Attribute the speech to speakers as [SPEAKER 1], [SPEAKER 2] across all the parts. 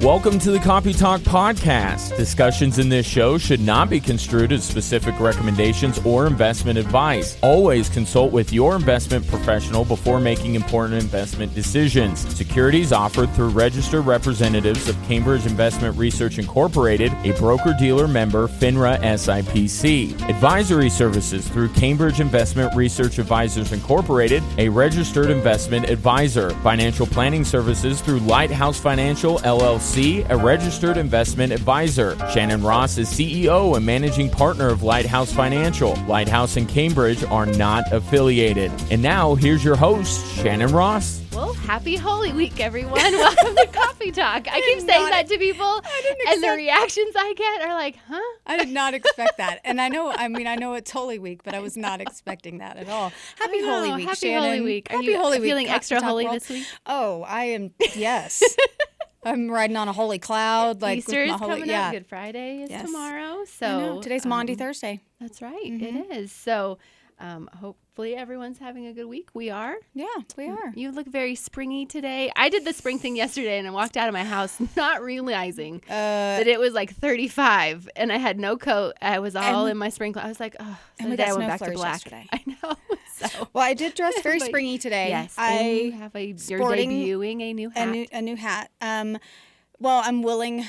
[SPEAKER 1] Welcome to the Coffee Talk Podcast. Discussions in this show should not be construed as specific recommendations or investment advice. Always consult with your investment professional before making important investment decisions. Securities offered through registered representatives of Cambridge Investment Research Incorporated, a broker-dealer member, FINRA SIPC. Advisory services through Cambridge Investment Research Advisors Incorporated, a registered investment advisor. Financial planning services through Lighthouse Financial, LLC, a registered investment advisor. Shannon Ross is CEO and managing partner of Lighthouse Financial. Lighthouse and Cambridge are not affiliated. And now, here's your host, Shannon Ross.
[SPEAKER 2] Well, happy Holy Week, everyone. Welcome to Coffee Talk. I keep saying that to people, and the reactions I get are like, huh?
[SPEAKER 3] I did not expect that. And I know it's Holy Week, but I was not expecting that at all. Happy Holy Week,
[SPEAKER 2] Happy
[SPEAKER 3] Shannon.
[SPEAKER 2] Holy Week.
[SPEAKER 3] Happy Holy Week.
[SPEAKER 2] Feeling extra holy this week?
[SPEAKER 3] Oh, I am, yes. I'm riding on a holy cloud. Like
[SPEAKER 2] Easter is coming
[SPEAKER 3] yeah.
[SPEAKER 2] up. Good Friday is
[SPEAKER 3] Yes.
[SPEAKER 2] tomorrow.
[SPEAKER 3] I
[SPEAKER 2] So
[SPEAKER 3] know. Today's Maundy Thursday.
[SPEAKER 2] That's right.
[SPEAKER 3] Mhm.
[SPEAKER 2] It is. So hopefully everyone's having a good week. We are.
[SPEAKER 3] Yeah, we are.
[SPEAKER 2] You look very springy today. I did the spring thing yesterday, and I walked out of my house not realizing that it was like 35, and I had no coat. I was all in my spring clothes. I was like, oh. So
[SPEAKER 3] and we
[SPEAKER 2] today
[SPEAKER 3] got
[SPEAKER 2] I went
[SPEAKER 3] snow
[SPEAKER 2] back to
[SPEAKER 3] flurries
[SPEAKER 2] black.
[SPEAKER 3] yesterday.
[SPEAKER 2] I know. So.
[SPEAKER 3] Well, I did dress very
[SPEAKER 2] But-
[SPEAKER 3] springy today.
[SPEAKER 2] Yes,
[SPEAKER 3] I
[SPEAKER 2] and you have you're
[SPEAKER 3] sporting
[SPEAKER 2] debuting a new hat.
[SPEAKER 3] a new hat. Well, I'm willing.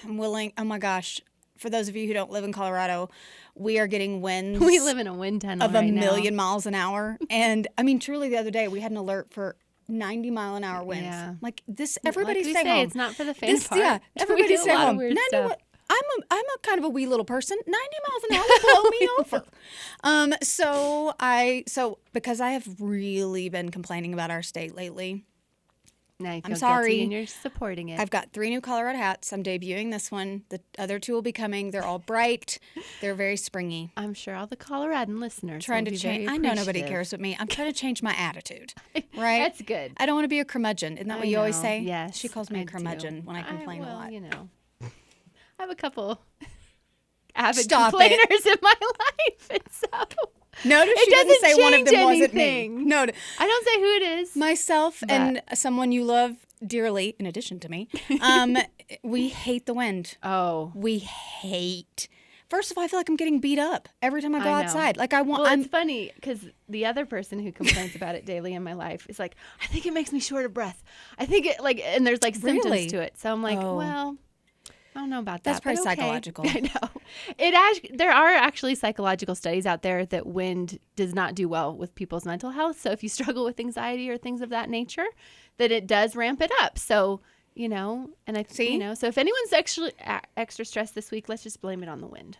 [SPEAKER 3] Oh my gosh. For those of you who don't live in Colorado, we are getting winds.
[SPEAKER 2] We live in a wind tunnel
[SPEAKER 3] of
[SPEAKER 2] right
[SPEAKER 3] a
[SPEAKER 2] now.
[SPEAKER 3] million miles an hour. And I mean, truly, the other day we had an alert for 90-mile-an-hour winds.
[SPEAKER 2] Yeah.
[SPEAKER 3] Like this,
[SPEAKER 2] Like
[SPEAKER 3] everybody
[SPEAKER 2] we
[SPEAKER 3] stay
[SPEAKER 2] say,
[SPEAKER 3] home.
[SPEAKER 2] it's not for the faint of heart.
[SPEAKER 3] Yeah,
[SPEAKER 2] We
[SPEAKER 3] everybody
[SPEAKER 2] do a
[SPEAKER 3] stay
[SPEAKER 2] lot of
[SPEAKER 3] home.
[SPEAKER 2] weird
[SPEAKER 3] 90
[SPEAKER 2] stuff.
[SPEAKER 3] I'm a kind of a wee little person. 90 miles an hour will blow me over. So because I have really been complaining about our state lately,
[SPEAKER 2] Now you feel
[SPEAKER 3] I'm sorry.
[SPEAKER 2] guilty and you're supporting it.
[SPEAKER 3] I've got 3 new Colorado hats. I'm debuting this one. The other 2 will be coming. They're all bright. They're very springy.
[SPEAKER 2] I'm sure all the Coloradan listeners
[SPEAKER 3] Trying
[SPEAKER 2] will
[SPEAKER 3] to
[SPEAKER 2] be very
[SPEAKER 3] change. I know nobody
[SPEAKER 2] appreciative.
[SPEAKER 3] cares but me. I'm trying to change my attitude. Right?
[SPEAKER 2] That's good.
[SPEAKER 3] I don't want to be a curmudgeon. Isn't that
[SPEAKER 2] I
[SPEAKER 3] what you always
[SPEAKER 2] know.
[SPEAKER 3] say?
[SPEAKER 2] Yes.
[SPEAKER 3] She calls me
[SPEAKER 2] I
[SPEAKER 3] a curmudgeon
[SPEAKER 2] do.
[SPEAKER 3] when I complain
[SPEAKER 2] well,
[SPEAKER 3] a lot.
[SPEAKER 2] You know, I have a couple avid
[SPEAKER 3] Stop it.
[SPEAKER 2] complainers in my life, and so
[SPEAKER 3] Notice
[SPEAKER 2] it
[SPEAKER 3] she doesn't say
[SPEAKER 2] doesn't
[SPEAKER 3] one of them
[SPEAKER 2] change
[SPEAKER 3] wasn't me.
[SPEAKER 2] anything.
[SPEAKER 3] No,
[SPEAKER 2] I don't say who it is.
[SPEAKER 3] myself and someone you love dearly, in addition to me, we hate the wind.
[SPEAKER 2] Oh,
[SPEAKER 3] We hate. First of all, I feel like I'm getting beat up every time I go
[SPEAKER 2] I know.
[SPEAKER 3] outside. Like I want.
[SPEAKER 2] well,
[SPEAKER 3] I'm
[SPEAKER 2] it's funny because the other person who complains about it daily in my life is like, I think it makes me short of breath. I think it and there's like symptoms
[SPEAKER 3] Really?
[SPEAKER 2] to it. So I'm like,
[SPEAKER 3] Oh.
[SPEAKER 2] well, I don't know about
[SPEAKER 3] That's
[SPEAKER 2] that.
[SPEAKER 3] pretty
[SPEAKER 2] but okay.
[SPEAKER 3] psychological.
[SPEAKER 2] I know. There are actually psychological studies out there that wind does not do well with people's mental health. So if you struggle with anxiety or things of that nature, that it does ramp it up. So, and I
[SPEAKER 3] See?
[SPEAKER 2] so if anyone's actually extra stressed this week, let's just blame it on the wind.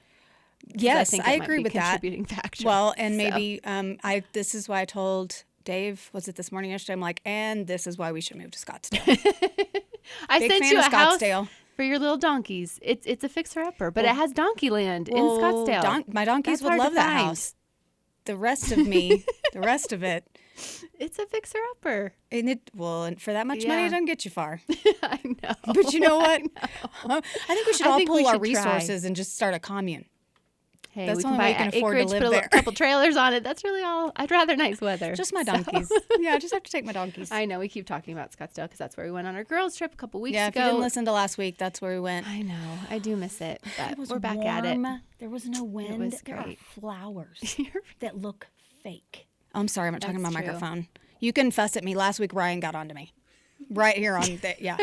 [SPEAKER 2] 'Cause
[SPEAKER 3] yes,
[SPEAKER 2] think
[SPEAKER 3] I
[SPEAKER 2] it might
[SPEAKER 3] agree
[SPEAKER 2] be
[SPEAKER 3] with that.
[SPEAKER 2] contributing factor.
[SPEAKER 3] Well, and
[SPEAKER 2] So.
[SPEAKER 3] maybe this is why I told Dave. Was it this morning? Yesterday, I'm like, and this is why we should move to Scottsdale.
[SPEAKER 2] I
[SPEAKER 3] Big
[SPEAKER 2] sent
[SPEAKER 3] fan
[SPEAKER 2] you a
[SPEAKER 3] of
[SPEAKER 2] house
[SPEAKER 3] Scottsdale.
[SPEAKER 2] for your little donkeys. It's a fixer-upper, but it has donkey land in
[SPEAKER 3] Well,
[SPEAKER 2] Scottsdale.
[SPEAKER 3] my donkeys
[SPEAKER 2] That's
[SPEAKER 3] would
[SPEAKER 2] hard to
[SPEAKER 3] love that
[SPEAKER 2] find.
[SPEAKER 3] house. The rest of me, the rest of it,
[SPEAKER 2] It's a fixer-upper.
[SPEAKER 3] and for that much money,
[SPEAKER 2] Yeah.
[SPEAKER 3] it doesn't get you far.
[SPEAKER 2] I know.
[SPEAKER 3] But you know what? I think we should
[SPEAKER 2] I
[SPEAKER 3] all
[SPEAKER 2] think we
[SPEAKER 3] pool our
[SPEAKER 2] should try.
[SPEAKER 3] resources and just start a commune.
[SPEAKER 2] Hey,
[SPEAKER 3] That's
[SPEAKER 2] we
[SPEAKER 3] the
[SPEAKER 2] can
[SPEAKER 3] only way
[SPEAKER 2] buy
[SPEAKER 3] we can afford to
[SPEAKER 2] acreage,
[SPEAKER 3] live
[SPEAKER 2] put a
[SPEAKER 3] there.
[SPEAKER 2] couple trailers on it. That's really all. I'd rather nice weather.
[SPEAKER 3] Just my
[SPEAKER 2] So-
[SPEAKER 3] donkeys. Yeah, I just have to take my donkeys.
[SPEAKER 2] I know we keep talking about Scottsdale because that's where we went on our girls' trip a couple weeks
[SPEAKER 3] Yeah, if
[SPEAKER 2] ago.
[SPEAKER 3] you didn't listen to last week, that's where we went.
[SPEAKER 2] I know. I do miss it, but
[SPEAKER 3] It was
[SPEAKER 2] we're back at it.
[SPEAKER 3] warm. There was no wind.
[SPEAKER 2] was
[SPEAKER 3] There are
[SPEAKER 2] great.
[SPEAKER 3] flowers
[SPEAKER 2] You're-
[SPEAKER 3] that look fake. I'm sorry, I'm not talking to my
[SPEAKER 2] That's true.
[SPEAKER 3] microphone. You can fuss at me. Last week, Ryan got onto me. Right here on the, yeah.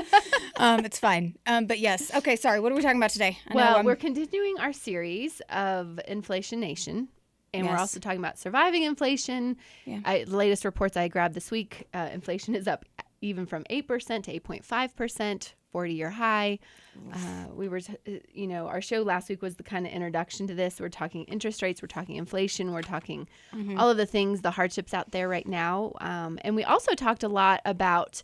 [SPEAKER 3] It's fine. But yes. Okay, sorry. What are we talking about today? I know
[SPEAKER 2] Well,
[SPEAKER 3] I'm-
[SPEAKER 2] we're continuing our series of Inflation Nation, and we're
[SPEAKER 3] Yes.
[SPEAKER 2] also talking about surviving inflation.
[SPEAKER 3] Yeah.
[SPEAKER 2] The latest reports I grabbed this week, inflation is up even from 8% to 8.5%, 40-year high. We were, our show last week was the kind of introduction to this. We're talking interest rates, we're talking inflation, we're talking all of the things, the hardships out there right now. And we also talked a lot about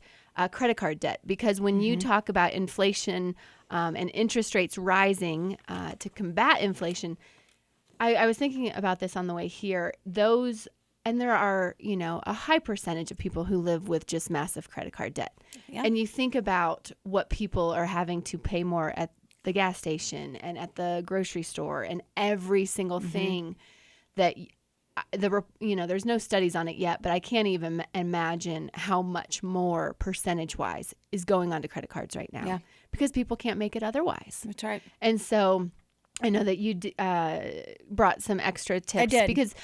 [SPEAKER 2] credit card debt, because when you talk about inflation and interest rates rising to combat inflation, I was thinking about this on the way here. And there are, a high percentage of people who live with just massive credit card debt.
[SPEAKER 3] Yeah.
[SPEAKER 2] And you think about what people are having to pay more at the gas station and at the grocery store and every single thing that there's no studies on it yet, but I can't even imagine how much more percentage-wise is going on to credit cards right now because people can't make it otherwise.
[SPEAKER 3] That's right.
[SPEAKER 2] And so I know that you brought some extra tips.
[SPEAKER 3] I did.
[SPEAKER 2] Because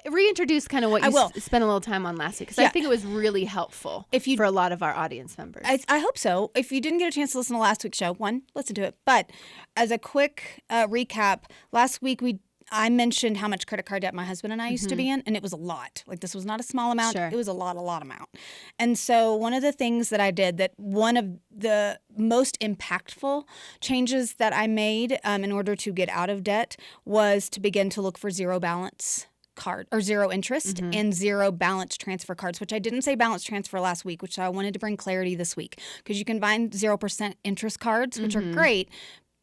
[SPEAKER 2] reintroduce kind of what you spent a little time on last week, because I think it was really helpful for a lot of our audience members.
[SPEAKER 3] I hope so. If you didn't get a chance to listen to last week's show, listen to it. But as a quick recap, last week I mentioned how much credit card debt my husband and I used to be in, and it was a lot. Like, this was not a small amount.
[SPEAKER 2] Sure.
[SPEAKER 3] It was a lot amount. And so one of the things that I did, that one of the most impactful changes that I made in order to get out of debt, was to begin to look for zero balance card or zero interest and zero balance transfer cards, which I didn't say balance transfer last week, which I wanted to bring clarity this week, because you can find 0% interest cards, which are great.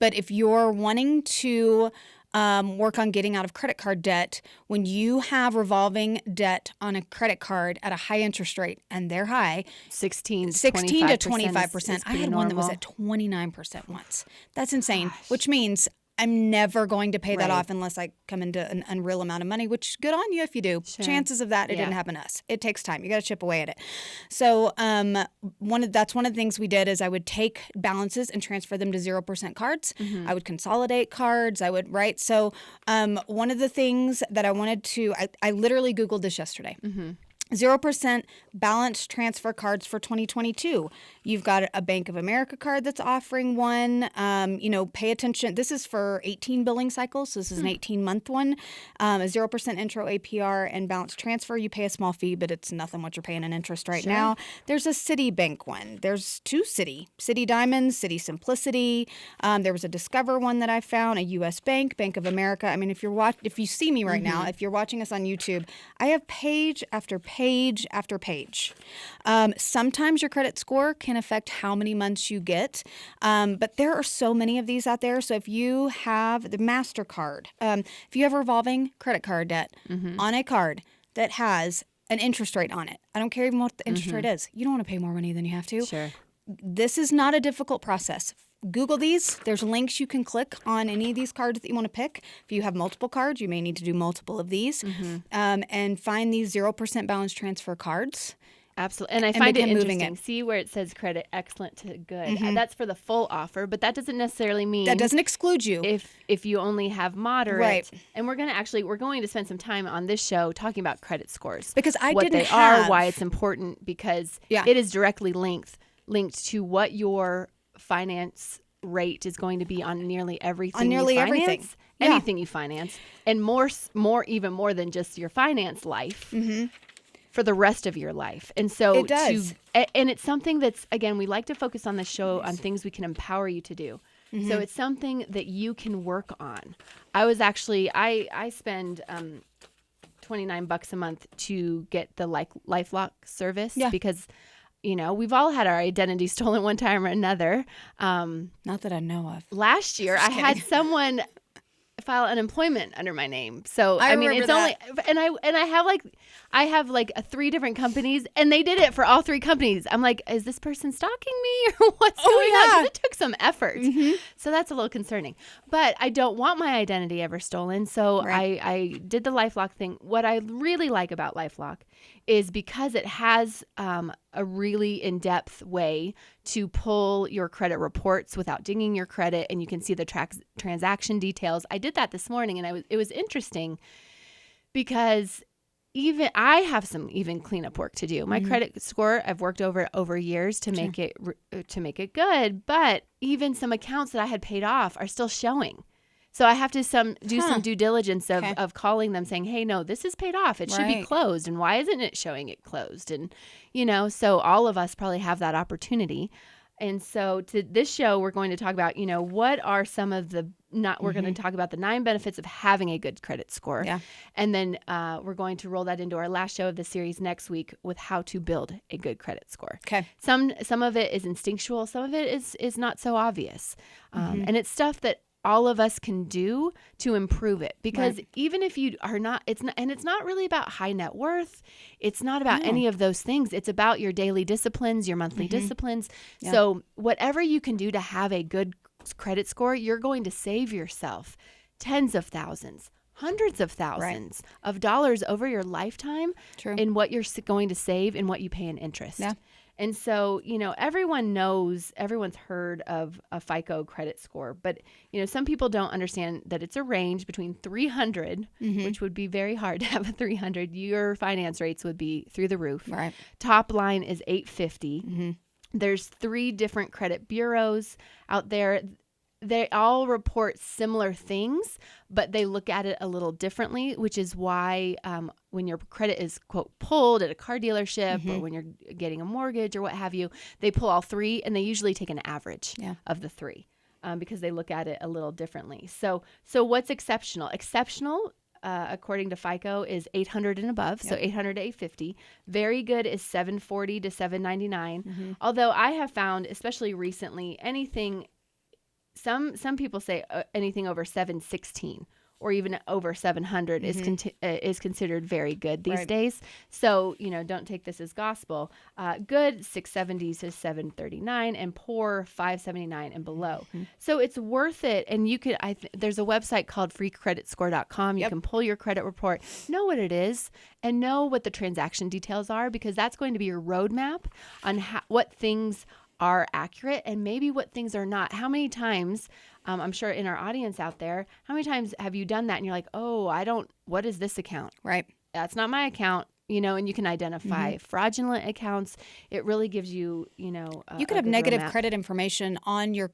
[SPEAKER 3] But if you're wanting to work on getting out of credit card debt, when you have revolving debt on a credit card at a high interest rate, and they're high,
[SPEAKER 2] 16 to
[SPEAKER 3] 25%. I had one that was at 29% once. That's insane. Gosh. Which means I'm never going to pay that off unless I come into an unreal amount of money, which good on you if you do. Sure. Chances of that, it didn't happen to us. It takes time. You got to chip away at it. So that's one of the things we did, is I would take balances and transfer them to 0% cards. I would consolidate cards. So one of the things that I wanted to, I literally Googled this yesterday. 0% balance transfer cards for 2022. You've got a Bank of America card that's offering one. Pay attention. This is for 18 billing cycles, so this is an 18-month one. A 0% intro APR and balance transfer. You pay a small fee, but it's nothing what you're paying in interest right now. There's a Citibank one. There's two Citi Diamonds, Citi Simplicity. There was a Discover one that I found, a U.S. Bank, Bank of America. I mean, if you see me right now, if you're watching us on YouTube, I have page after page after page. Sometimes your credit score can affect how many months you get, but there are so many of these out there. So if you have the MasterCard, if you have revolving credit card debt on a card that has an interest rate on it, I don't care even what the interest rate is, you don't want to pay more money than you have to.
[SPEAKER 2] Sure.
[SPEAKER 3] This is not a difficult process. Google these. There's links you can click on any of these cards that you want to pick. If you have multiple cards, you may need to do multiple of these, and find these 0% balance transfer cards.
[SPEAKER 2] Absolutely. And I find it interesting. See where it says credit excellent to good. That's for the full offer, but that doesn't necessarily mean
[SPEAKER 3] that doesn't exclude you
[SPEAKER 2] if you only have moderate. Right. And we're going to spend some time on this show talking about credit scores,
[SPEAKER 3] because
[SPEAKER 2] what they are, why it's important, because it is directly linked to what your finance rate is going to be on nearly everything.
[SPEAKER 3] Everything.
[SPEAKER 2] Anything you finance, and even more than just your finance life. For the rest of your life. And so
[SPEAKER 3] it does.
[SPEAKER 2] And it's something that's, again, we like to focus on the show on things we can empower you to do. So it's something that you can work on. I was actually, I spend $29 a month to get the LifeLock service because, we've all had our identity stolen one time or another.
[SPEAKER 3] Not that I know of.
[SPEAKER 2] Last year, I had someone file unemployment under my name. So
[SPEAKER 3] I
[SPEAKER 2] mean, it's
[SPEAKER 3] that.
[SPEAKER 2] only, and I have 3 different companies, and they did it for all 3 companies. I'm like, is this person stalking me or what's going on? 'Cause it took some effort. So that's a little concerning, but I don't want my identity ever stolen. So I did the LifeLock thing. What I really like about LifeLock is because it has a really in-depth way to pull your credit reports without dinging your credit, and you can see the transaction details. I did that this morning, and it was interesting because even I have some cleanup work to do. My credit score, I've worked over years to make it good, but even some accounts that I had paid off are still showing. So I have to do some due diligence of calling them saying, hey, no, this is paid off. It should be closed. And why isn't it showing it closed? And, so all of us probably have that opportunity. And so to this show, we're going to talk about, what are some of the, we're going to talk about the 9 benefits of having a good credit score. Yeah. And then we're going to roll that into our last show of the series next week with how to build a good credit score. Okay. Some of it is instinctual. Some of it is not so obvious. And it's stuff that all of us can do to improve it, because even if you are not, it's not really about high net worth. It's not about any of those things. It's about your daily disciplines, your monthly disciplines. Yeah. So whatever you can do to have a good credit score, you're going to save yourself tens of thousands, hundreds of thousands of dollars over your lifetime in what you're going to save and what you pay in interest.
[SPEAKER 3] Yeah.
[SPEAKER 2] And so, everyone's heard of a FICO credit score, but, some people don't understand that it's a range between 300, which would be very hard to have a 300. Your finance rates would be through the roof.
[SPEAKER 3] Right.
[SPEAKER 2] Top line is 850. There's 3 different credit bureaus out there. They all report similar things, but they look at it a little differently, which is why when your credit is, quote, pulled at a car dealership or when you're getting a mortgage or what have you, they pull all 3 and they usually take an average of the 3 because they look at it a little differently. So what's exceptional? Exceptional, according to FICO, is 800 and above, so 800 to 850. Very good is 740 to 799. Although I have found, especially recently, some people say anything over 716 or even over 700 is considered very good these days. So, don't take this as gospel. Good 670 to 739 and poor 579 and below. So it's worth it. And you could, there's a website called freecreditscore.com. You can pull your credit report, know what it is, and know what the transaction details are, because that's going to be your roadmap on what things are accurate and maybe what things are not. How many times, I'm sure in our audience out there, how many times have you done that and you're like, what is this account?
[SPEAKER 3] Right.
[SPEAKER 2] That's not my account, and you can identify fraudulent accounts. It really gives you,
[SPEAKER 3] you could have negative credit information on your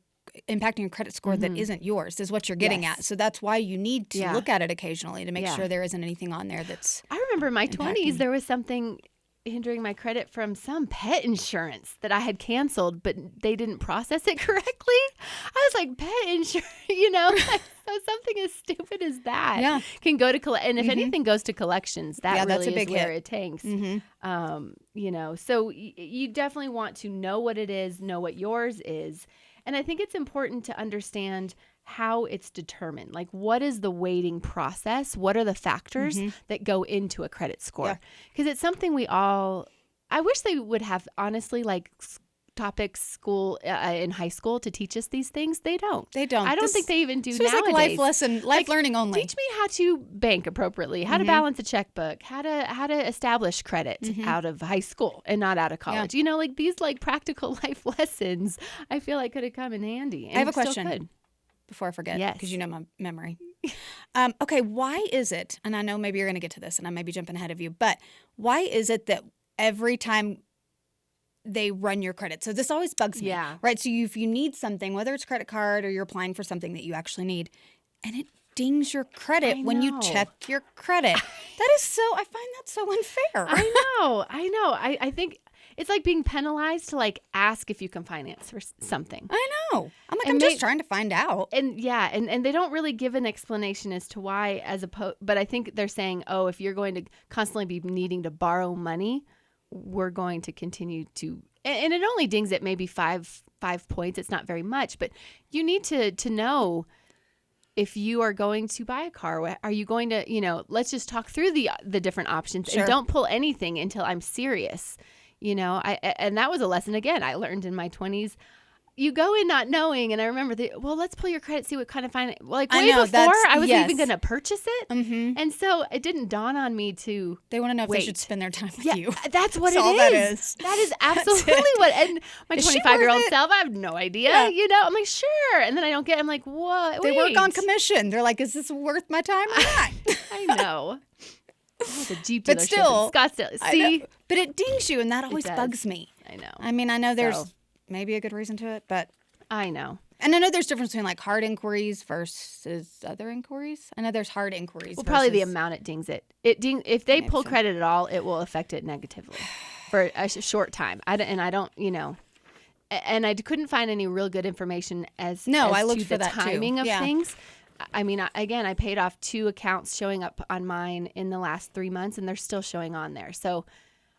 [SPEAKER 3] impacting your credit score that isn't yours, is what you're getting at. So that's why you need to look at it occasionally to make sure there isn't anything on there that's
[SPEAKER 2] I remember in my 20s, there was something hindering my credit from some pet insurance that I had canceled, but they didn't process it correctly. I was like, pet insurance, so something as stupid as that can go to and if anything goes to collections, that really is where it tanks. So you definitely want to know what it is, know what yours is. And I think it's important to understand how it's determined. Like, what is the weighting process? What are the factors that go into a credit score? Because it's something I wish they would have, honestly, like topics school in high school to teach us these things. They don't. I don't think they even do nowadays.
[SPEAKER 3] It's like life learning only.
[SPEAKER 2] Teach me how to bank appropriately, how to balance a checkbook, how to establish credit out of high school and not out of college. Like these practical life lessons, I feel like could have come in handy. And
[SPEAKER 3] I have a question before I forget, because my memory. Okay, why is it, and I know maybe you're going to get to this and I may be jumping ahead of you, but why is it that every time they run your credit, so this always bugs me, right? So if you need something, whether it's credit card or you're applying for something that you actually need, and it dings your credit when you check your credit. I find that so unfair.
[SPEAKER 2] I know. I think it's like being penalized to ask if you can finance for something.
[SPEAKER 3] I know. I'm just trying to find out.
[SPEAKER 2] And and they don't really give an explanation as to why, but I think they're saying, if you're going to constantly be needing to borrow money, we're going to continue to, and it only dings at maybe 5 points. It's not very much, but you need to know if you are going to buy a car. Are you going to, let's just talk through the different options and don't pull anything until I'm serious. And that was a lesson, again, I learned in my 20s. You go in not knowing, and I remember let's pull your credit, see what kind of finance. Way before I was even going to purchase it, and so it didn't dawn on me to.
[SPEAKER 3] They want to know if they should spend their time with you.
[SPEAKER 2] That's what it is. That is absolutely what. And my 25-year-old self, I have no idea. I'm like, sure, and then I don't get. I'm like, what?
[SPEAKER 3] They work on commission. They're like, is this worth my time or not?
[SPEAKER 2] I know. The Jeep dealership in Scottsdale. See,
[SPEAKER 3] but it dings you, and that always bugs me.
[SPEAKER 2] I know.
[SPEAKER 3] I know there's maybe a good reason to it, but
[SPEAKER 2] I know.
[SPEAKER 3] And I know there's difference between hard inquiries versus other inquiries. I know there's hard inquiries.
[SPEAKER 2] Well, probably the amount it dings it. If they pull credit at all, it will affect it negatively for a short time. I don't, and I couldn't find any real good information as
[SPEAKER 3] I looked
[SPEAKER 2] to
[SPEAKER 3] for
[SPEAKER 2] the
[SPEAKER 3] that
[SPEAKER 2] timing
[SPEAKER 3] too.
[SPEAKER 2] of things. I paid off 2 accounts showing up on mine in the last 3 months, and they're still showing on there. So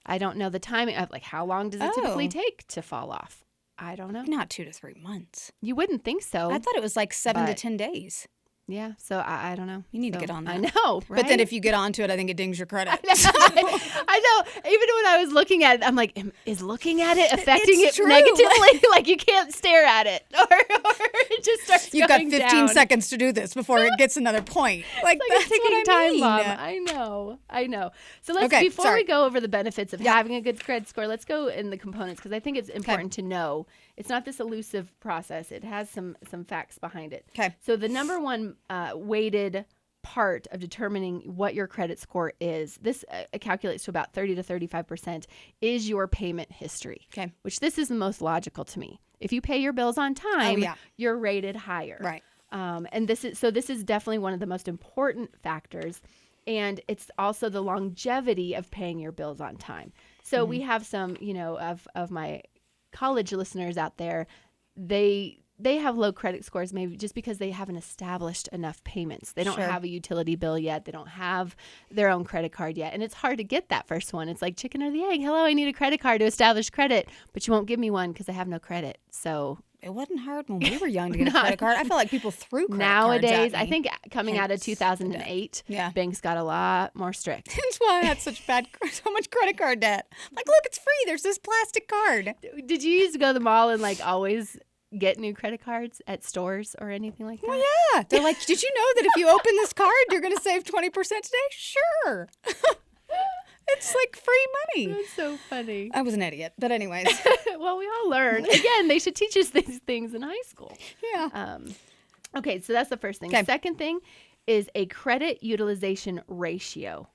[SPEAKER 2] I don't know the timing of how long does it typically take to fall off? I don't know.
[SPEAKER 3] Not 2 to 3 months.
[SPEAKER 2] You wouldn't think so.
[SPEAKER 3] I thought it was 7 to 10 days.
[SPEAKER 2] Yeah, so I don't know.
[SPEAKER 3] You need to get on that.
[SPEAKER 2] I know, right?
[SPEAKER 3] But then if you get onto it, I think it dings your credit.
[SPEAKER 2] I know. Even when I was looking at it, I'm like, is looking at it affecting it negatively? You can't stare at it. it just starts
[SPEAKER 3] You've got
[SPEAKER 2] going
[SPEAKER 3] 15
[SPEAKER 2] down.
[SPEAKER 3] seconds to do this before it gets another point. Like
[SPEAKER 2] It's
[SPEAKER 3] that's
[SPEAKER 2] a ticking
[SPEAKER 3] what I mean.
[SPEAKER 2] time bomb. I know. So before we go over the benefits of having a good credit score, let's go in the components because I think it's important to know. It's not this elusive process. It has some facts behind it.
[SPEAKER 3] Okay.
[SPEAKER 2] So the number one weighted part of determining what your credit score is, this calculates to about 30 to 35%, is your payment history.
[SPEAKER 3] Okay.
[SPEAKER 2] Which this is the most logical to me. If you pay your bills on time, you're rated higher.
[SPEAKER 3] Right.
[SPEAKER 2] And this is definitely one of the most important factors. And it's also the longevity of paying your bills on time. So we have some, of my college listeners out there, they have low credit scores maybe just because they haven't established enough payments. They don't have a utility bill yet. They don't have their own credit card yet. And it's hard to get that first one. It's like chicken or the egg. Hello, I need a credit card to establish credit, but you won't give me one because I have no credit. So
[SPEAKER 3] it wasn't hard when we were young to get a credit card. I feel like people threw credit
[SPEAKER 2] nowadays,
[SPEAKER 3] cards at me.
[SPEAKER 2] I think coming out of 2008, banks got a lot more strict.
[SPEAKER 3] That's why I had so much credit card debt. Like, look, it's free. There's this plastic card.
[SPEAKER 2] Did you used to go to the mall and like always get new credit cards at stores or anything like that?
[SPEAKER 3] Well, yeah. They're like, did you know that if you open this card, you're going to save 20% today? Sure. It's like free money.
[SPEAKER 2] That's so funny.
[SPEAKER 3] I was an idiot. But anyways.
[SPEAKER 2] Well, we all learn. Again, they should teach us these things in high school.
[SPEAKER 3] Yeah.
[SPEAKER 2] Okay, so that's the first thing.
[SPEAKER 3] Okay.
[SPEAKER 2] Second thing is a credit utilization ratio.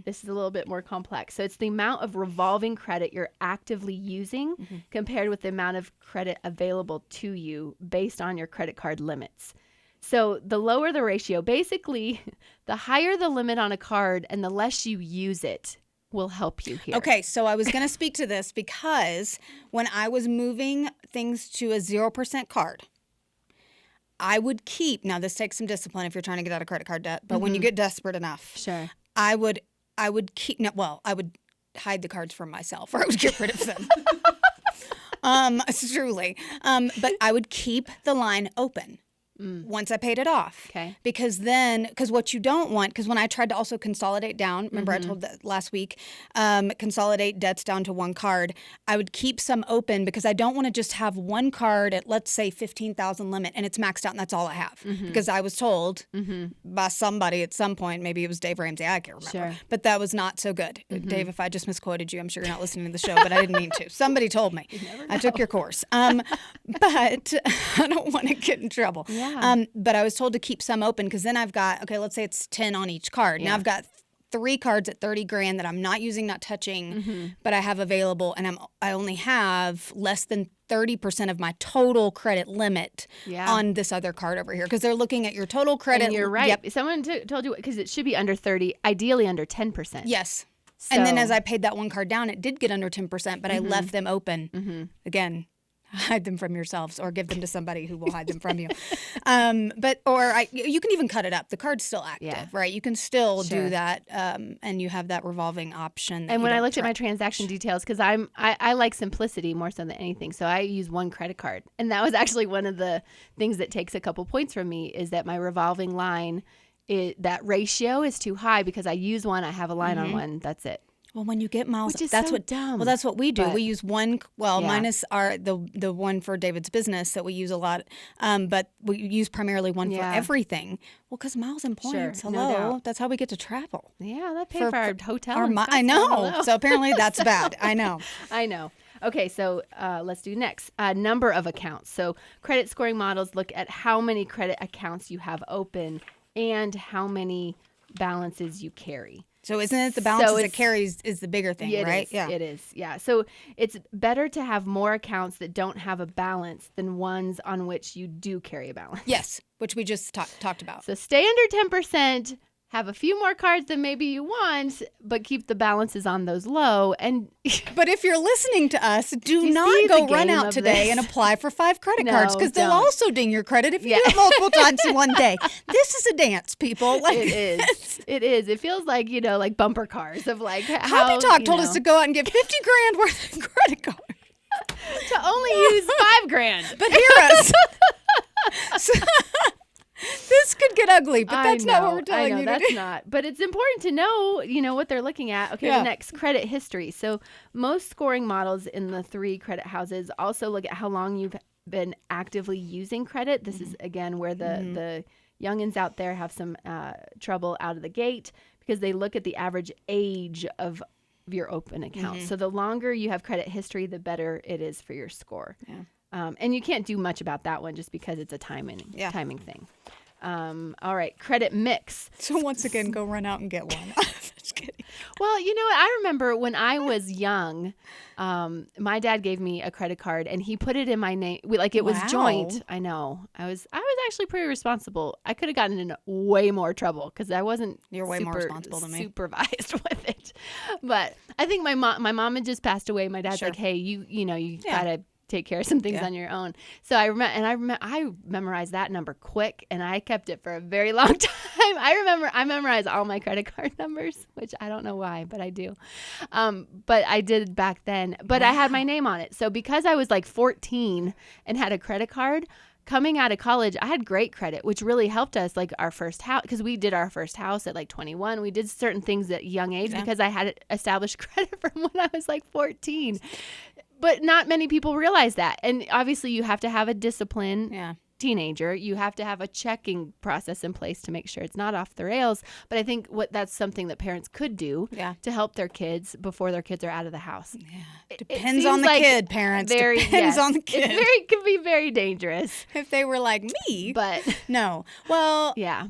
[SPEAKER 2] This is a little bit more complex. So it's the amount of revolving credit you're actively using compared with the amount of credit available to you based on your credit card limits. So the lower the ratio, basically, the higher the limit on a card and the less you use it will help you here.
[SPEAKER 3] Okay, so I was going to speak to this because when I was moving things to a 0% card, I would keep, now this takes some discipline if you're trying to get out of credit card debt, but when you get desperate enough, I would keep, I would hide the cards from myself, or I would get rid of them. Truly. But I would keep the line open once I paid it off.
[SPEAKER 2] Okay.
[SPEAKER 3] Because what you don't want, because when I tried to also consolidate down, remember I told that last week, consolidate debts down to one card, I would keep some open because I don't want to just have one card at, let's say, 15,000 limit and it's maxed out and that's all I have. Because I was told by somebody at some point, maybe it was Dave Ramsey, I can't remember, but that was not so good. Dave, if I just misquoted you, I'm sure you're not listening to the show, but I didn't mean to. Somebody told me. I took your course. But I don't want to get in trouble.
[SPEAKER 2] Yeah.
[SPEAKER 3] But I was told to keep some open because then I've got, okay, let's say it's 10 on each card. Now I've got 3 cards at 30 grand that I'm not using, not touching, but I have available, and I only have less than 30% of my total credit limit on this other card over here because they're looking at your total credit.
[SPEAKER 2] And you're right. Someone told you, because it should be under 30, ideally under 10%.
[SPEAKER 3] Yes. So, and then as I paid that one card down, it did get under 10%, but I left them open. Again, hide them from yourselves or give them to somebody who will hide them from you. You can even cut it up. The card's still active, right? You can still do that, and you have that revolving option.
[SPEAKER 2] And when I looked at my transaction details, because I like simplicity more so than anything, so I use one credit card. And that was actually one of the things that takes a couple points from me is that my revolving line, that ratio is too high because I use one, I have a line on one, that's it.
[SPEAKER 3] Well, when you get miles,
[SPEAKER 2] which is
[SPEAKER 3] that's
[SPEAKER 2] so
[SPEAKER 3] what
[SPEAKER 2] dumb.
[SPEAKER 3] Well, that's what we do. We use one. Well, minus the one for David's business that we use a lot, but we use primarily one for everything. Well, because miles and points.
[SPEAKER 2] Sure,
[SPEAKER 3] hello,
[SPEAKER 2] no doubt.
[SPEAKER 3] That's how we get to travel.
[SPEAKER 2] Yeah, that pays for our hotel.
[SPEAKER 3] I know. So apparently that's bad. I know.
[SPEAKER 2] I know. Okay, so let's do next. Number of accounts. So credit scoring models look at how many credit accounts you have open and how many balances you carry.
[SPEAKER 3] So isn't it the balances it carries is the bigger thing, right?
[SPEAKER 2] Yeah, it is. Yeah. So it's better to have more accounts that don't have a balance than ones on which you do carry a balance.
[SPEAKER 3] Yes, which we just talked about.
[SPEAKER 2] So stay under 10%, have a few more cards than maybe you want, but keep the balances on those low. And
[SPEAKER 3] but if you're listening to us, do not go run out today and apply for 5 credit cards because they'll also ding your credit if you do it multiple times in one day. This is a dance, people.
[SPEAKER 2] Like, it is. It is. It feels like, like bumper cars of like how
[SPEAKER 3] Hobby Talk told us to go out and get 50 grand worth of credit cards.
[SPEAKER 2] To only use 5 grand.
[SPEAKER 3] But hear us. This could get ugly, but that's not what we're telling you to do.
[SPEAKER 2] That's not. But it's important to know, what they're looking at. Okay, the next, credit history. So most scoring models in the 3 credit houses also look at how long you've been actively using credit, this is again where the youngins out there have some trouble out of the gate, because they look at the average age of your open account. So the longer you have credit history, the better it is for your score. And you can't do much about that one just because it's a timing thing. All right, credit mix.
[SPEAKER 3] So once again, go run out and get one. Just kidding.
[SPEAKER 2] Well, you know what? I remember when I was young, my dad gave me a credit card and he put it in my name. Like it was joint. I know. I was actually pretty responsible. I could have gotten in way more trouble because I wasn't
[SPEAKER 3] more responsible than me.
[SPEAKER 2] Supervised with it. But I think my mom had just passed away. My dad's like, hey, you gotta take care of some things on your own. So I memorized that number quick, and I kept it for a very long time. I memorized all my credit card numbers, which I don't know why, but I do. But I did back then. But I had my name on it. So because I was like 14 and had a credit card, coming out of college, I had great credit, which really helped us, like our first house, because we did our first house at like 21. We did certain things at a young age because I had established credit from when I was like 14. But not many people realize that. And obviously you have to have a disciplined teenager. You have to have a checking process in place to make sure it's not off the rails. But I think that's something that parents could do to help their kids before their kids are out of the house.
[SPEAKER 3] Yeah. Depends on the kid, parents. Depends on the kid.
[SPEAKER 2] It can be very dangerous.
[SPEAKER 3] If they were like me.
[SPEAKER 2] But
[SPEAKER 3] no. Well,
[SPEAKER 2] yeah.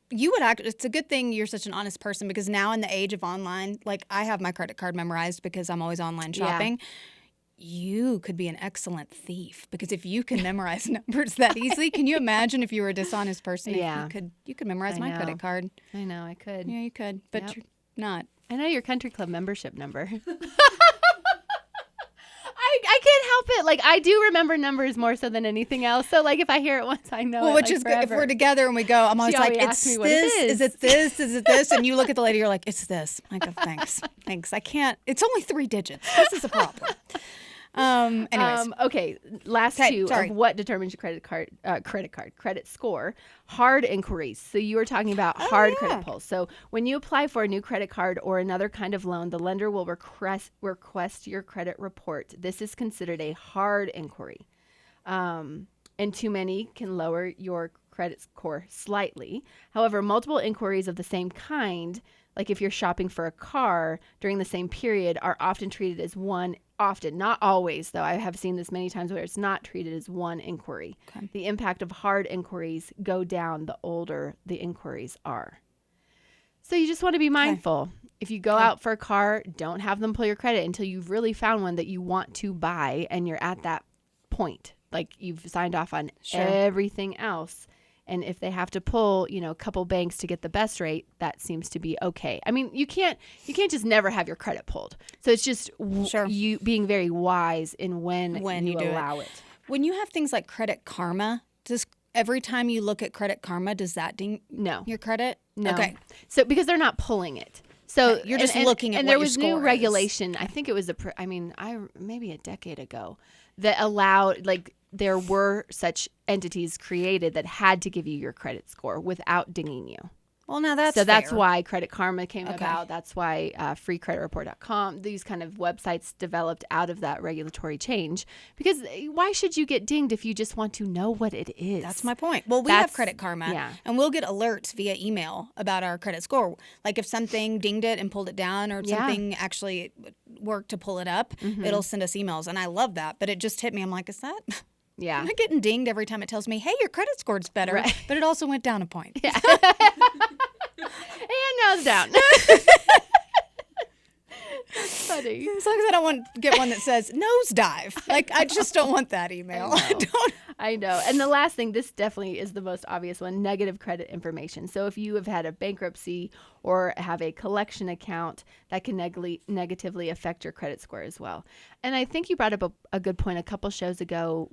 [SPEAKER 3] You would it's a good thing you're such an honest person, because now in the age of online, like I have my credit card memorized because I'm always online shopping. You could be an excellent thief, because if you can memorize numbers that easily, can you imagine if you were a dishonest person?
[SPEAKER 2] Yeah.
[SPEAKER 3] You could memorize my credit card.
[SPEAKER 2] I know, I could.
[SPEAKER 3] Yeah, you could, but you're not.
[SPEAKER 2] I know your country club membership number. I can't help it. Like, I do remember numbers more so than anything else. So, like, if I hear it once, I know it.
[SPEAKER 3] Which is good. If we're together and we go, I'm always like, it's this. Is it this? Is it this? And you look at the lady, you're like, it's this. I go, thanks. I can't. It's only 3 digits. This is a problem. Anyways.
[SPEAKER 2] Okay. Last two of what determines your credit score. Hard inquiries. So you were talking about hard credit pulls. So when you apply for a new credit card or another kind of loan, the lender will request your credit report. This is considered a hard inquiry. And too many can lower your credit score slightly. However, multiple inquiries of the same kind, like if you're shopping for a car during the same period, are often treated as one. Often, not always, though. I have seen this many times where it's not treated as one inquiry. Okay. The impact of hard inquiries go down the older the inquiries are. So you just want to be mindful. Okay. If you go out for a car, don't have them pull your credit until you've really found one that you want to buy and you're at that point. Like you've signed off on everything else. And if they have to pull, a couple banks to get the best rate, that seems to be okay. I mean, you can't just never have your credit pulled. So it's just you being very wise in when you allow it.
[SPEAKER 3] When you have things like Credit Karma, every time you look at Credit Karma, does that ding your credit?
[SPEAKER 2] No.
[SPEAKER 3] Okay.
[SPEAKER 2] So because they're not pulling it. So
[SPEAKER 3] you're just looking at what your score is.
[SPEAKER 2] And there was new regulation. I think it was maybe a decade ago that allowed, like, there were such entities created that had to give you your credit score without dinging you.
[SPEAKER 3] Well, now that's
[SPEAKER 2] that's why Credit Karma came about. That's why freecreditreport.com, these kind of websites developed out of that regulatory change. Because why should you get dinged if you just want to know what it is?
[SPEAKER 3] That's my point. Well, we have Credit Karma, and we'll get alerts via email about our credit score. Like if something dinged it and pulled it down, or something actually worked to pull it up, it'll send us emails. And I love that. But it just hit me. I'm like, is that...
[SPEAKER 2] Yeah.
[SPEAKER 3] I'm not getting dinged every time it tells me, hey, your credit score's better. Right. But it also went down a point.
[SPEAKER 2] Yeah. And now it's down. That's funny.
[SPEAKER 3] As long as I don't get one that says nosedive. Like, I just don't want that email.
[SPEAKER 2] I know. And the last thing, this definitely is the most obvious one, negative credit information. So if you have had a bankruptcy or have a collection account, that can negatively affect your credit score as well. And I think you brought up a good point a couple shows ago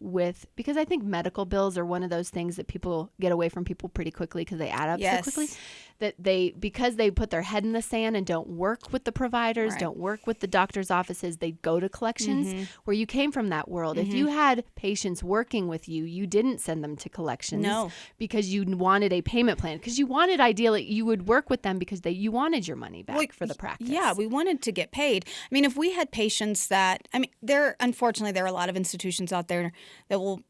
[SPEAKER 2] because I think medical bills are one of those things that people get away from people pretty quickly because they add up so quickly. that because they put their head in the sand and don't work with the providers, don't work with the doctor's offices, they go to collections where you came from that world. If you had patients working with you, you didn't send them to collections because you wanted a payment plan, because you wanted, ideally, you would work with them because you wanted your money back for the practice.
[SPEAKER 3] Yeah, we wanted to get paid. I mean, if we had patients that, unfortunately, there are a lot of institutions out there that will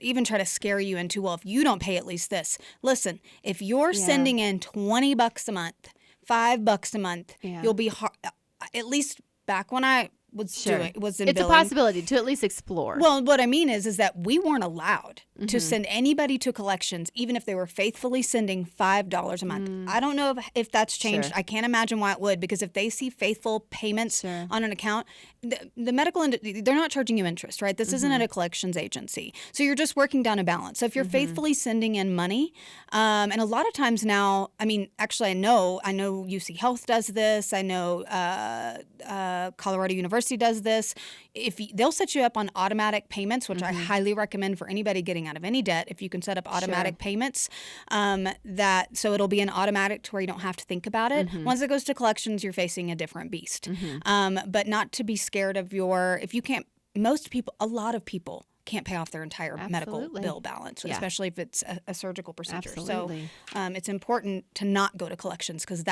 [SPEAKER 3] even try to scare you into, well, if you don't pay at least this. Listen, if you're sending in $20 a month, $5 a month, you'll be at least back when I was in billing.
[SPEAKER 2] It's a possibility to at least explore.
[SPEAKER 3] Well, what I mean is that we weren't allowed to send anybody to collections, even if they were faithfully sending $5 a month. I don't know if that's changed. I can't imagine why it would, because if they see faithful payments on an account, the medical they're not charging you interest, right? This isn't at a collections agency. So you're just working down a balance. So if you're faithfully sending in money, and a lot of times now, actually I know UC Health does this. I know Colorado University does this. They'll set you up on automatic payments, which I highly recommend for anybody getting out of any debt. If you can set up automatic payments, so it'll be an automatic to where you don't have to think about it. Once it goes to collections, you're facing a different beast. But not to be scared of a lot of people can't pay off their entire medical bill balance, especially if it's a surgical procedure.
[SPEAKER 2] Absolutely.
[SPEAKER 3] So it's important to not go to collections, because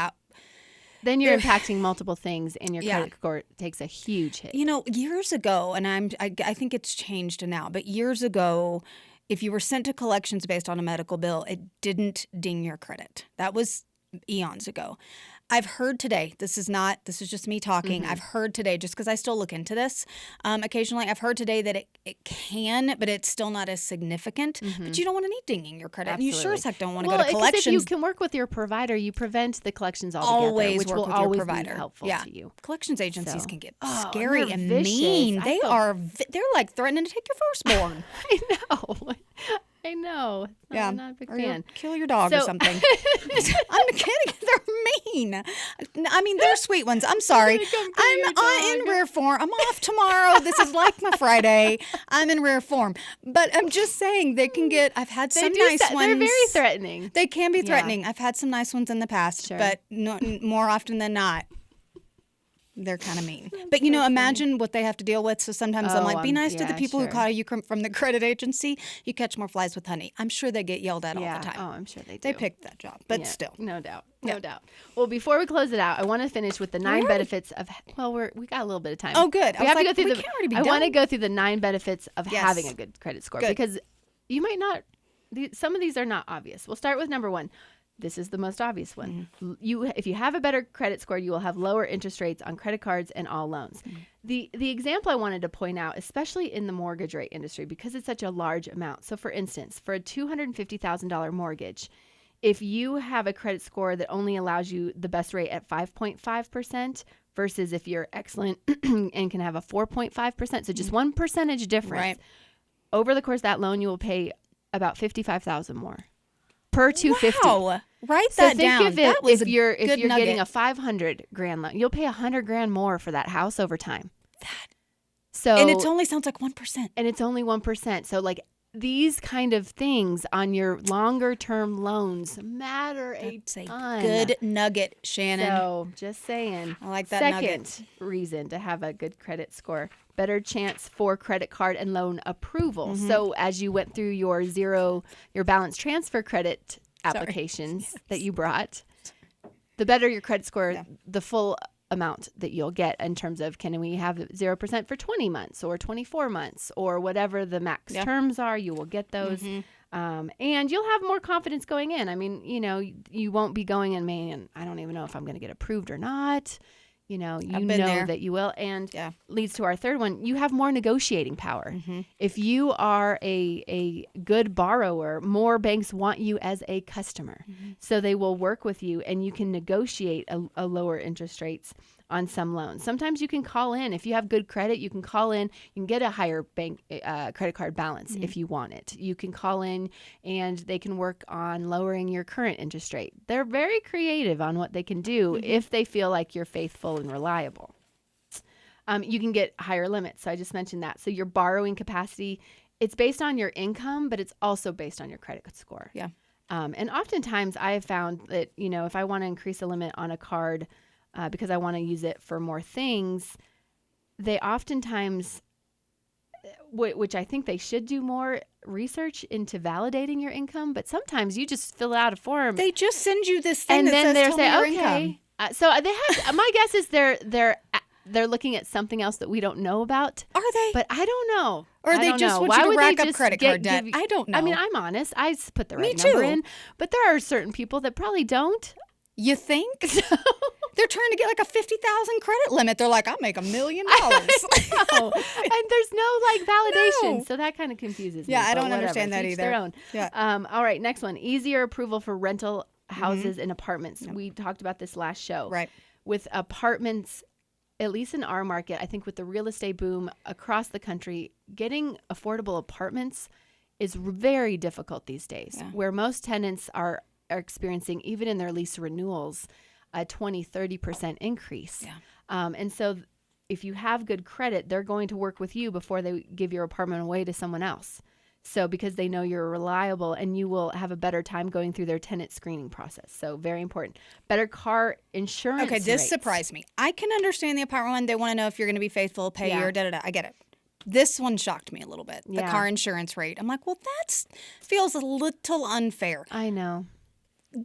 [SPEAKER 2] then you're impacting multiple things, and your credit score takes a huge hit.
[SPEAKER 3] Years ago, and I think it's changed now, but years ago, if you were sent to collections based on a medical bill, it didn't ding your credit. That was eons ago. I've heard today, this is just me talking, I've heard today, just because I still look into this occasionally, I've heard today that it can, but it's still not as significant. But you don't want to need dinging your credit.
[SPEAKER 2] Absolutely.
[SPEAKER 3] And you sure as heck don't want to go to collections.
[SPEAKER 2] If you can work with your provider, you prevent the collections altogether, which will always be helpful to you.
[SPEAKER 3] Collections agencies can get scary and mean. They're like threatening to take your firstborn.
[SPEAKER 2] I know. I'm not a big fan.
[SPEAKER 3] Kill your dog or something. I'm kidding. They're mean. They're sweet ones. I'm sorry. I'm in rare form. I'm off tomorrow. This is like my Friday. I'm in rare form. But I'm just saying, they can get, I've had some nice ones.
[SPEAKER 2] They're very threatening.
[SPEAKER 3] They can be threatening. I've had some nice ones in the past, but more often than not, they're kind of mean. But, imagine what they have to deal with. So sometimes I'm like, be nice to the people who call you from the credit agency. You catch more flies with honey. I'm sure they get yelled at all the time.
[SPEAKER 2] Oh, I'm sure they do.
[SPEAKER 3] They picked that job, but still.
[SPEAKER 2] No doubt. No doubt. Well, before we close it out, I want to finish with the 9 benefits of, we got a little bit of time.
[SPEAKER 3] Oh, good.
[SPEAKER 2] I want to go through the 9 benefits of having a good credit score, because you might not, some of these are not obvious. We'll start with number 1. This is the most obvious one. If you have a better credit score, you will have lower interest rates on credit cards and all loans. The example I wanted to point out, especially in the mortgage rate industry, because it's such a large amount. So for instance, for a $250,000 mortgage, if you have a credit score that only allows you the best rate at 5.5% versus if you're excellent and can have a 4.5%, so just 1 percentage difference, over the course of that loan, you will pay about $55,000 more per $250,000.
[SPEAKER 3] Wow. Write that down.
[SPEAKER 2] If you're getting a $500,000 loan, you'll pay $100,000 more for that house over time.
[SPEAKER 3] And it only sounds like 1%.
[SPEAKER 2] And it's only 1%. So these kind of things on your longer term loans matter a ton.
[SPEAKER 3] Good nugget, Shannon.
[SPEAKER 2] So just saying.
[SPEAKER 3] I like that nugget.
[SPEAKER 2] Second reason to have a good credit score: better chance for credit card and loan approval. So as you went through your balance transfer credit applications that you brought, the better your credit score, the full amount that you'll get in terms of, can we have 0% for 20 months or 24 months or whatever the max terms are, you will get those. And you'll have more confidence going in. You won't be going in, man, I don't even know if I'm going to get approved or not. You know that you will. And leads to our third one. You have more negotiating power. If you are a good borrower, more banks want you as a customer. So they will work with you, and you can negotiate a lower interest rates on some loans. Sometimes you can call in. If you have good credit, you can call in. You can get a higher bank credit card balance if you want it. You can call in, and they can work on lowering your current interest rate. They're very creative on what they can do if they feel like you're faithful and reliable. You can get higher limits. So I just mentioned that. So your borrowing capacity, it's based on your income, but it's also based on your credit score. And oftentimes I have found that, if I want to increase a limit on a card because I want to use it for more things, they oftentimes, which I think they should do more research into validating your income, but sometimes you just fill out a form.
[SPEAKER 3] They just send you this thing
[SPEAKER 2] and
[SPEAKER 3] that
[SPEAKER 2] then
[SPEAKER 3] says,
[SPEAKER 2] they're
[SPEAKER 3] tell me
[SPEAKER 2] saying,
[SPEAKER 3] your income.
[SPEAKER 2] So they have, my guess is they're looking at something else that we don't know about.
[SPEAKER 3] Are they?
[SPEAKER 2] But I don't know.
[SPEAKER 3] Or they just want you to rack up credit card debt. I don't know.
[SPEAKER 2] I mean, I'm honest. I put the right number in. But there are certain people that probably don't.
[SPEAKER 3] You think? They're trying to get like a 50,000 credit limit. They're like, I'll make $1 million.
[SPEAKER 2] And there's no validation. No. So that kind of confuses me.
[SPEAKER 3] Yeah, I don't understand that either.
[SPEAKER 2] Their own.
[SPEAKER 3] Yeah.
[SPEAKER 2] All right, next one. Easier approval for rental houses and apartments.
[SPEAKER 3] Yep.
[SPEAKER 2] We talked about this last show.
[SPEAKER 3] Right.
[SPEAKER 2] With apartments, at least in our market, I think with the real estate boom across the country, getting affordable apartments is very difficult these days, where most tenants are experiencing, even in their lease renewals, a 20-30% increase.
[SPEAKER 3] Yeah.
[SPEAKER 2] And so if you have good credit, they're going to work with you before they give your apartment away to someone else. So because they know you're reliable, and you will have a better time going through their tenant screening process. So very important. Better car insurance
[SPEAKER 3] Okay, this
[SPEAKER 2] rates.
[SPEAKER 3] surprised me. I can understand the apartment one. They want to know if you're going to be faithful, pay your da-da-da. I get it. This one shocked me a little bit. The car insurance rate. I'm like, well, that feels a little unfair.
[SPEAKER 2] I know.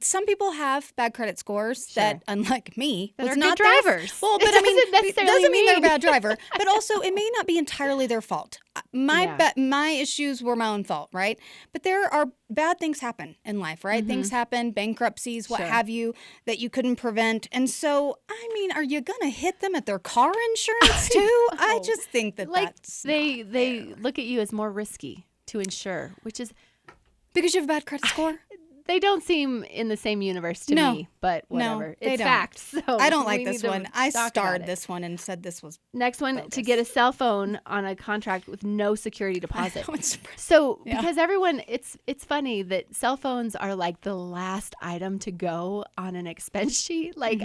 [SPEAKER 3] Some people have bad credit scores that, unlike me,
[SPEAKER 2] that are
[SPEAKER 3] not
[SPEAKER 2] good drivers.
[SPEAKER 3] Well, but it doesn't mean they're a bad driver. But also, it may not be entirely their fault. My issues were my own fault, right? But there are bad things happen in life, right? Things happen, bankruptcies, what have you, that you couldn't prevent. And so, I mean, are you going to hit them at their car insurance too? I just think that that's
[SPEAKER 2] they look at you as more risky to insure, which is
[SPEAKER 3] because you have a bad credit score.
[SPEAKER 2] They don't seem in the same universe to me, but whatever.
[SPEAKER 3] No,
[SPEAKER 2] it's fact. So
[SPEAKER 3] I don't like this one. I starred this one and said this was
[SPEAKER 2] next one
[SPEAKER 3] bogus.
[SPEAKER 2] To get a cell phone on a contract with no security deposit.
[SPEAKER 3] So
[SPEAKER 2] because everyone, it's funny that cell phones are like the last item to go on an expense sheet. Like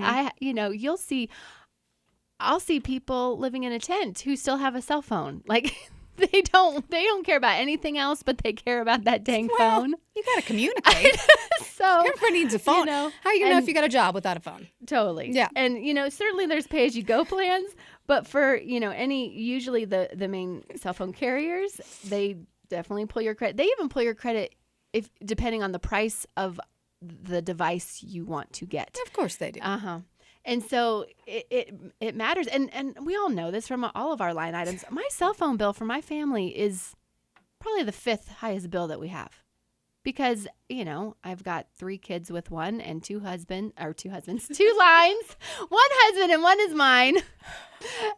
[SPEAKER 2] I'll see people living in a tent who still have a cell phone. Like they don't care about anything else, but they care about that dang phone.
[SPEAKER 3] You got to communicate.
[SPEAKER 2] So
[SPEAKER 3] everybody needs a phone. How are you going to know if you got a job without a phone?
[SPEAKER 2] Totally.
[SPEAKER 3] Yeah.
[SPEAKER 2] And, certainly there's pay-as-you-go plans, but for, usually the main cell phone carriers, they definitely pull your credit. They even pull your credit depending on the price of the device you want to get.
[SPEAKER 3] Of course they do.
[SPEAKER 2] Uh-huh. And so it matters. And we all know this from all of our line items. My cell phone bill for my family is probably the 5th highest bill that we have. Because, I've got 3 kids with one and 2 lines, 1 husband and 1 is mine.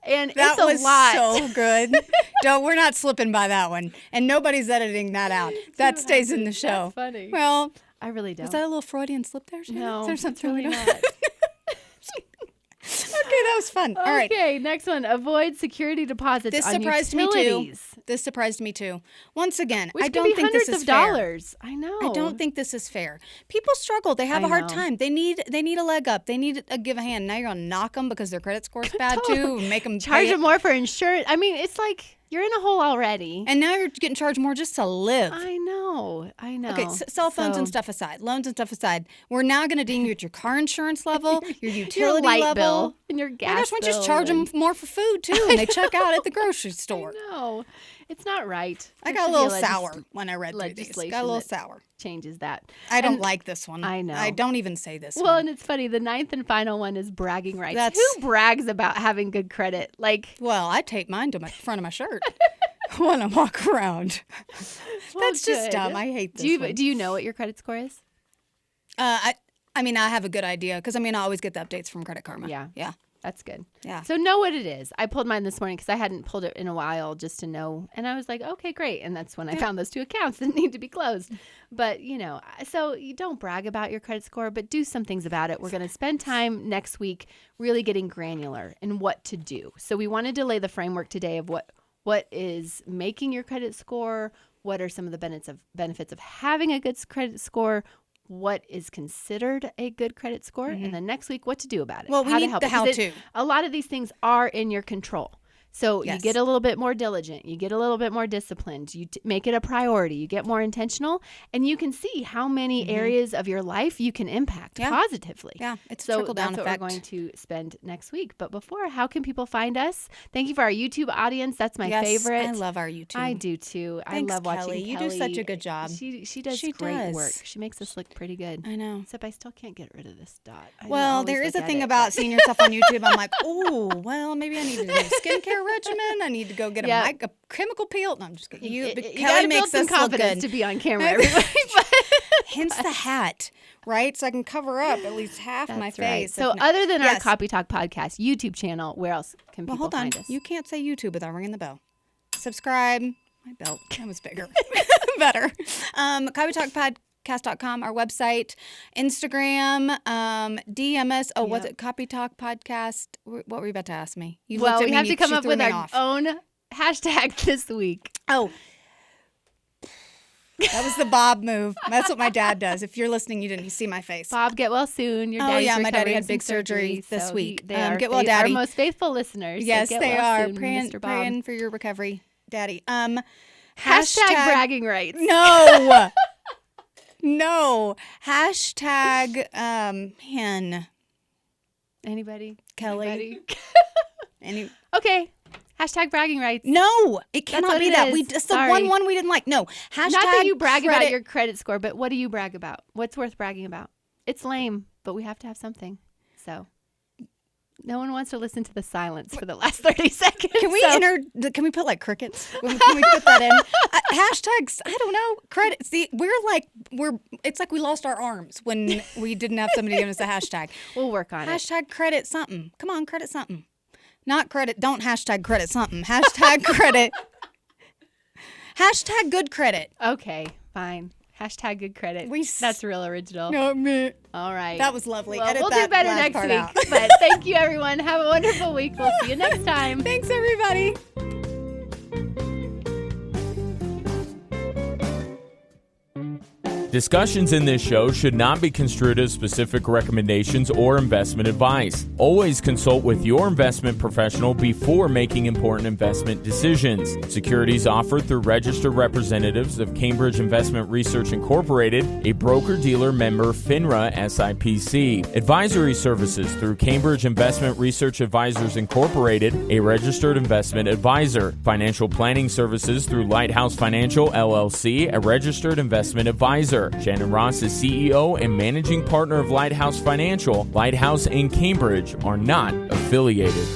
[SPEAKER 2] And
[SPEAKER 3] that
[SPEAKER 2] it's a
[SPEAKER 3] was
[SPEAKER 2] lot.
[SPEAKER 3] So good. We're not slipping by that one. And nobody's editing that out. That stays in the show.
[SPEAKER 2] That's funny.
[SPEAKER 3] Well,
[SPEAKER 2] I really don't.
[SPEAKER 3] Was that a little Freudian slip there?
[SPEAKER 2] No,
[SPEAKER 3] is there something
[SPEAKER 2] really not.
[SPEAKER 3] Okay, that was fun. All right.
[SPEAKER 2] Okay, next one. Avoid security deposits on
[SPEAKER 3] utilities. This surprised me too. Once again,
[SPEAKER 2] Which
[SPEAKER 3] I don't think this is fair.
[SPEAKER 2] Dollars. I know.
[SPEAKER 3] I don't think this is fair. People struggle. They have a hard time. They need a leg up. They need a give a hand. Now you're gonna knock them because their credit score's bad too, and make them
[SPEAKER 2] charge them more for insurance. I mean, it's like you're in a hole already.
[SPEAKER 3] And now you're getting charged more just to live.
[SPEAKER 2] I know.
[SPEAKER 3] Okay, cell phones and stuff aside, loans and stuff aside, we're now going to ding you at your car insurance level, your utility
[SPEAKER 2] your light
[SPEAKER 3] level,
[SPEAKER 2] bill, and your gas
[SPEAKER 3] bill. Why just charge
[SPEAKER 2] and...
[SPEAKER 3] them more for food too, and they check out at the grocery store.
[SPEAKER 2] No, it's not right.
[SPEAKER 3] I got a little sour when I read through these. Got a little sour.
[SPEAKER 2] Changes that.
[SPEAKER 3] I don't like this one.
[SPEAKER 2] I know.
[SPEAKER 3] I don't even say this
[SPEAKER 2] one. Well, and it's funny. The 9th and final one is bragging rights. Who brags about having good credit?
[SPEAKER 3] Well, I tape mine to my front of my shirt when I walk around. That's just dumb. I hate this one.
[SPEAKER 2] Do you know what your credit score is?
[SPEAKER 3] I mean, I have a good idea because I always get the updates from Credit Karma.
[SPEAKER 2] Yeah. That's good.
[SPEAKER 3] Yeah.
[SPEAKER 2] So know what it is. I pulled mine this morning because I hadn't pulled it in a while just to know. And I was like, okay, great. And that's when I found those 2 accounts that need to be closed. But, so you don't brag about your credit score, but do some things about it. We're going to spend time next week really getting granular in what to do. So we wanted to lay the framework today of what is making your credit score, what are some of the benefits of having a good credit score, what is considered a good credit score, and then next week, what to do about it.
[SPEAKER 3] Well, we need the how-to.
[SPEAKER 2] A lot of these things are in your control. So
[SPEAKER 3] Yes.
[SPEAKER 2] you get a little bit more diligent. You get a little bit more disciplined. You make it a priority. You get more intentional, and you can see how many areas of your life you can impact positively.
[SPEAKER 3] Yeah, it's a
[SPEAKER 2] so
[SPEAKER 3] trickle-down
[SPEAKER 2] that's
[SPEAKER 3] effect.
[SPEAKER 2] what we're going to spend next week. But before, how can people find us? Thank you for our YouTube audience. That's my favorite.
[SPEAKER 3] I love our YouTube.
[SPEAKER 2] I do too.
[SPEAKER 3] Thanks,
[SPEAKER 2] I love watching
[SPEAKER 3] Kelly. You do such a good job.
[SPEAKER 2] She does great work. She makes us look pretty good.
[SPEAKER 3] I know.
[SPEAKER 2] Except I still can't get rid of this dot.
[SPEAKER 3] Well, there is a thing about seeing yourself on YouTube. I'm like, oh, well, maybe I need to do a skincare regimen. I need to go get a chemical peel. No, I'm just kidding. Kelly makes us look good
[SPEAKER 2] to be on camera. Everybody.
[SPEAKER 3] Hence the hat, right? So I can cover up at least half my face.
[SPEAKER 2] Right. So other than our Copy Talk podcast YouTube channel, where else can people find us?
[SPEAKER 3] You can't say YouTube without ringing the bell. Subscribe. My belt. That was bigger. Better. CopyTalkPodcast.com, our website, Instagram, DM us. Oh, what's it? Copy Talk Podcast. What were you about to ask me? You looked at
[SPEAKER 2] we
[SPEAKER 3] me
[SPEAKER 2] have to come up with our
[SPEAKER 3] off.
[SPEAKER 2] own hashtag this week.
[SPEAKER 3] Oh. That was the Bob move. That's what my dad does. If you're listening, you didn't see my face.
[SPEAKER 2] Bob, get well soon. Your daddy's
[SPEAKER 3] my daddy had
[SPEAKER 2] recovering
[SPEAKER 3] big surgery this
[SPEAKER 2] so
[SPEAKER 3] week.
[SPEAKER 2] Get
[SPEAKER 3] well, Daddy.
[SPEAKER 2] Our most faithful listeners.
[SPEAKER 3] Yes,
[SPEAKER 2] so
[SPEAKER 3] they
[SPEAKER 2] well
[SPEAKER 3] are.
[SPEAKER 2] soon, Mr. Bob.
[SPEAKER 3] Praying for your recovery, Daddy.
[SPEAKER 2] Hashtag bragging rights.
[SPEAKER 3] No. No. Hashtag, man.
[SPEAKER 2] Anybody?
[SPEAKER 3] Kelly.
[SPEAKER 2] Okay. Hashtag bragging rights.
[SPEAKER 3] No, it cannot be that. It's the one we didn't like. No. Hashtag
[SPEAKER 2] Not that you brag about your credit score, but what do you brag about? What's worth bragging about? It's lame, but we have to have something. So no one wants to listen to the silence for the last 30 seconds.
[SPEAKER 3] Can we can we put like crickets? Can we put that in? Hashtags, I don't know. Credit. See, it's like we lost our arms when we didn't have somebody giving us a hashtag.
[SPEAKER 2] We'll work on it.
[SPEAKER 3] Hashtag credit something. Come on, credit something. Not credit. Don't hashtag credit something. Hashtag credit. Hashtag good credit.
[SPEAKER 2] Okay, fine. Hashtag good credit. That's real original.
[SPEAKER 3] No, me.
[SPEAKER 2] All right.
[SPEAKER 3] That was lovely.
[SPEAKER 2] Well,
[SPEAKER 3] Edit
[SPEAKER 2] we'll
[SPEAKER 3] that
[SPEAKER 2] do better
[SPEAKER 3] last
[SPEAKER 2] next
[SPEAKER 3] part
[SPEAKER 2] week.
[SPEAKER 3] out.
[SPEAKER 2] But thank you, everyone. Have a wonderful week. We'll see you next time.
[SPEAKER 3] Thanks, everybody.
[SPEAKER 1] Discussions in this show should not be construed as specific recommendations or investment advice. Always consult with your investment professional before making important investment decisions. Securities offered through registered representatives of Cambridge Investment Research Incorporated, a broker-dealer member FINRA SIPC. Advisory services through Cambridge Investment Research Advisors Incorporated, a registered investment advisor. Financial planning services through Lighthouse Financial LLC, a registered investment advisor. Shannon Ross is CEO and managing partner of Lighthouse Financial. Lighthouse and Cambridge are not affiliated.